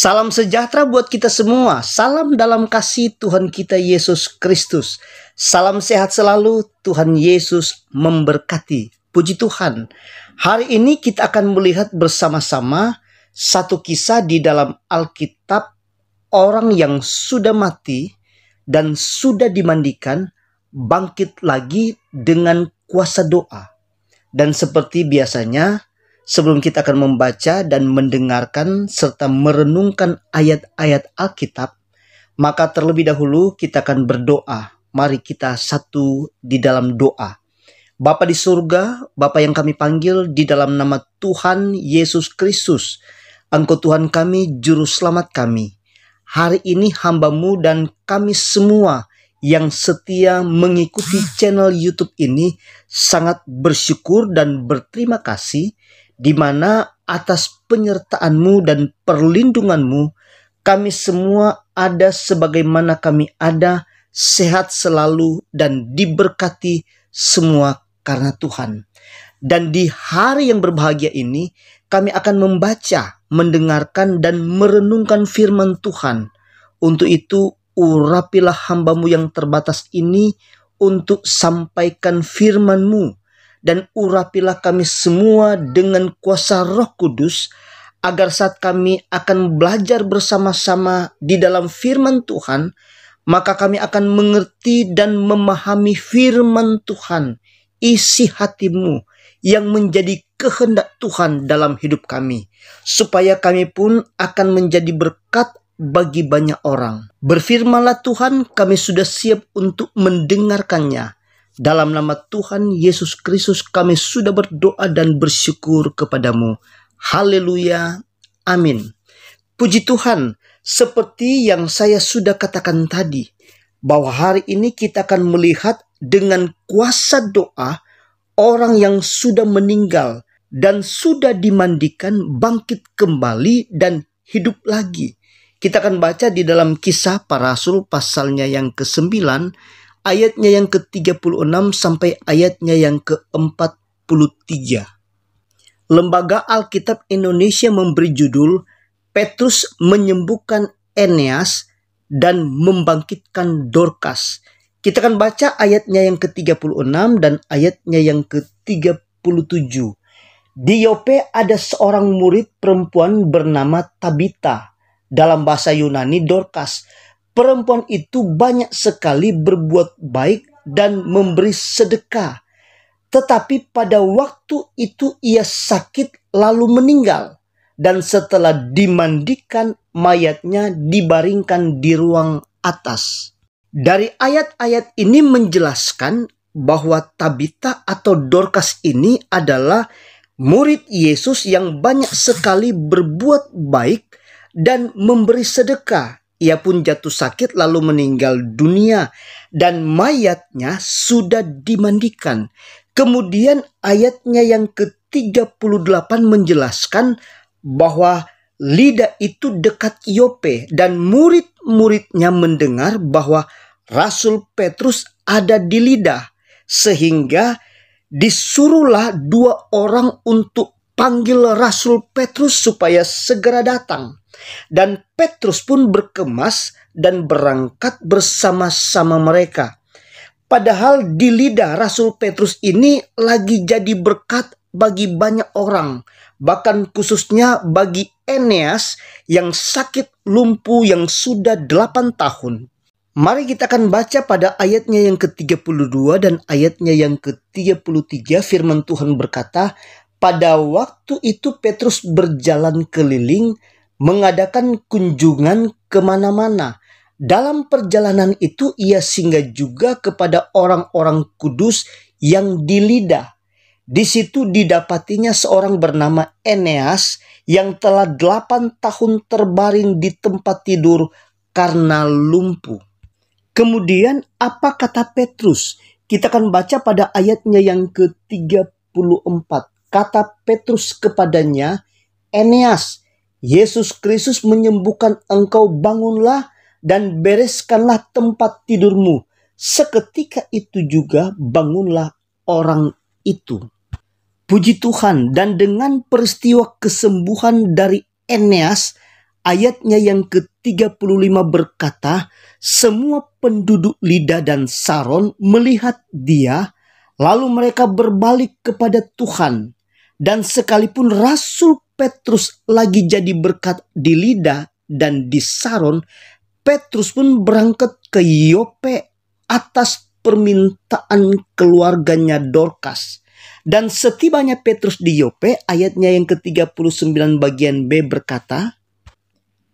Salam sejahtera buat kita semua. Salam dalam kasih Tuhan kita Yesus Kristus. Salam sehat selalu. Tuhan Yesus memberkati. Puji Tuhan. Hari ini kita akan melihat bersama-sama satu kisah di dalam Alkitab. Orang yang sudah mati dan sudah dimandikan bangkit lagi dengan kuasa doa. Dan seperti biasanya, sebelum kita akan membaca dan mendengarkan serta merenungkan ayat-ayat Alkitab, maka terlebih dahulu kita akan berdoa. Mari kita satu di dalam doa. Bapa di surga, Bapa yang kami panggil di dalam nama Tuhan Yesus Kristus. Engkau Tuhan kami, Juru Selamat kami. Hari ini hamba-Mu dan kami semua yang setia mengikuti channel YouTube ini sangat bersyukur dan berterima kasih, di mana atas penyertaan-Mu dan perlindungan-Mu kami semua ada sebagaimana kami ada, sehat selalu dan diberkati semua karena Tuhan. Dan di hari yang berbahagia ini kami akan membaca, mendengarkan dan merenungkan firman Tuhan. Untuk itu urapilah hamba-Mu yang terbatas ini untuk sampaikan firman-Mu. Dan urapilah kami semua dengan kuasa Roh Kudus, agar saat kami akan belajar bersama-sama di dalam firman Tuhan, maka kami akan mengerti dan memahami firman Tuhan, isi hati-Mu yang menjadi kehendak Tuhan dalam hidup kami, supaya kami pun akan menjadi berkat bagi banyak orang. Berfirmanlah Tuhan, kami sudah siap untuk mendengarkannya. Dalam nama Tuhan Yesus Kristus kami sudah berdoa dan bersyukur kepadamu. Haleluya. Amin. Puji Tuhan, seperti yang saya sudah katakan tadi, bahwa hari ini kita akan melihat dengan kuasa doa orang yang sudah meninggal dan sudah dimandikan bangkit kembali dan hidup lagi. Kita akan baca di dalam Kisah Para Rasul pasalnya yang ke-9, ayatnya yang ke-36 sampai ayatnya yang ke-43. Lembaga Alkitab Indonesia memberi judul Petrus menyembuhkan Eneas dan membangkitkan Dorcas. Kita akan baca ayatnya yang ke-36 dan ayatnya yang ke-37. Di Yope ada seorang murid perempuan bernama Tabita, dalam bahasa Yunani Dorcas. Perempuan itu banyak sekali berbuat baik dan memberi sedekah. Tetapi pada waktu itu ia sakit lalu meninggal. Dan setelah dimandikan, mayatnya dibaringkan di ruang atas. Dari ayat-ayat ini menjelaskan bahwa Tabita atau Dorcas ini adalah murid Yesus yang banyak sekali berbuat baik dan memberi sedekah. Ia pun jatuh sakit lalu meninggal dunia dan mayatnya sudah dimandikan. Kemudian ayatnya yang ke-38 menjelaskan bahwa Lida itu dekat Yope dan murid-muridnya mendengar bahwa Rasul Petrus ada di Lida, sehingga disuruhlah 2 orang untuk panggil Rasul Petrus supaya segera datang. Dan Petrus pun berkemas dan berangkat bersama-sama mereka. Padahal di Lida Rasul Petrus ini lagi jadi berkat bagi banyak orang. Bahkan khususnya bagi Eneas yang sakit lumpuh yang sudah 8 tahun. Mari kita akan baca pada ayatnya yang ke-32 dan ayatnya yang ke-33. Firman Tuhan berkata, pada waktu itu Petrus berjalan keliling mengadakan kunjungan kemana-mana. Dalam perjalanan itu ia singgah juga kepada orang-orang kudus yang di Lida. Di situ didapatinya seorang bernama Eneas yang telah 8 tahun terbaring di tempat tidur karena lumpuh. Kemudian apa kata Petrus? Kita akan baca pada ayatnya yang ke-34. Kata Petrus kepadanya, Eneas, Yesus Kristus menyembuhkan engkau, bangunlah dan bereskanlah tempat tidurmu. Seketika itu juga bangunlah orang itu. Puji Tuhan, dan dengan peristiwa kesembuhan dari Eneas, ayatnya yang ke-35 berkata, semua penduduk Lida dan Saron melihat dia, lalu mereka berbalik kepada Tuhan. Dan sekalipun Rasul Petrus lagi jadi berkat di Lida dan di Saron, Petrus pun berangkat ke Yope atas permintaan keluarganya Dorcas. Dan setibanya Petrus di Yope, ayatnya yang ke-39 bagian B berkata,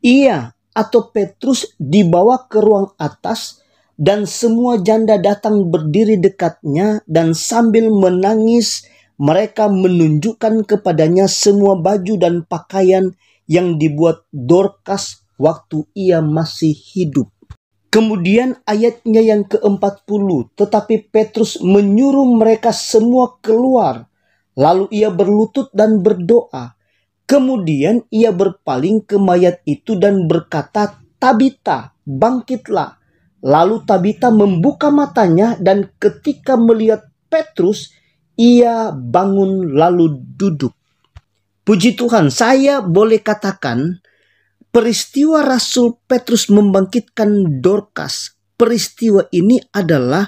ia atau Petrus dibawa ke ruang atas dan semua janda datang berdiri dekatnya dan sambil menangis mereka menunjukkan kepadanya semua baju dan pakaian yang dibuat Dorcas waktu ia masih hidup. Kemudian ayatnya yang ke-40, tetapi Petrus menyuruh mereka semua keluar. Lalu ia berlutut dan berdoa. Kemudian ia berpaling ke mayat itu dan berkata, Tabita, bangkitlah. Lalu Tabita membuka matanya dan ketika melihat Petrus, ia bangun lalu duduk. Puji Tuhan, saya boleh katakan peristiwa Rasul Petrus membangkitkan Dorcas. Peristiwa ini adalah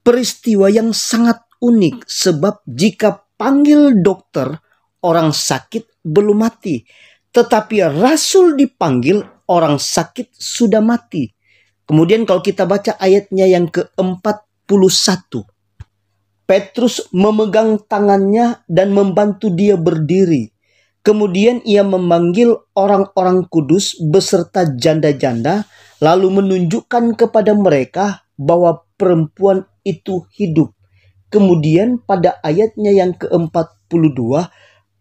peristiwa yang sangat unik. Sebab jika panggil dokter, orang sakit belum mati. Tetapi Rasul dipanggil, orang sakit sudah mati. Kemudian kalau kita baca ayatnya yang ke-41. Petrus memegang tangannya dan membantu dia berdiri. Kemudian ia memanggil orang-orang kudus beserta janda-janda, lalu menunjukkan kepada mereka bahwa perempuan itu hidup. Kemudian pada ayatnya yang ke-42,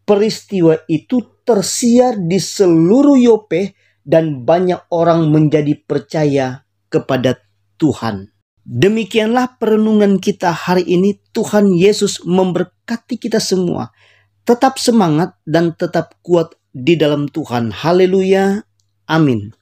peristiwa itu tersiar di seluruh Yope dan banyak orang menjadi percaya kepada Tuhan. Demikianlah perenungan kita hari ini. Tuhan Yesus memberkati kita semua. Tetap semangat dan tetap kuat di dalam Tuhan. Haleluya. Amin.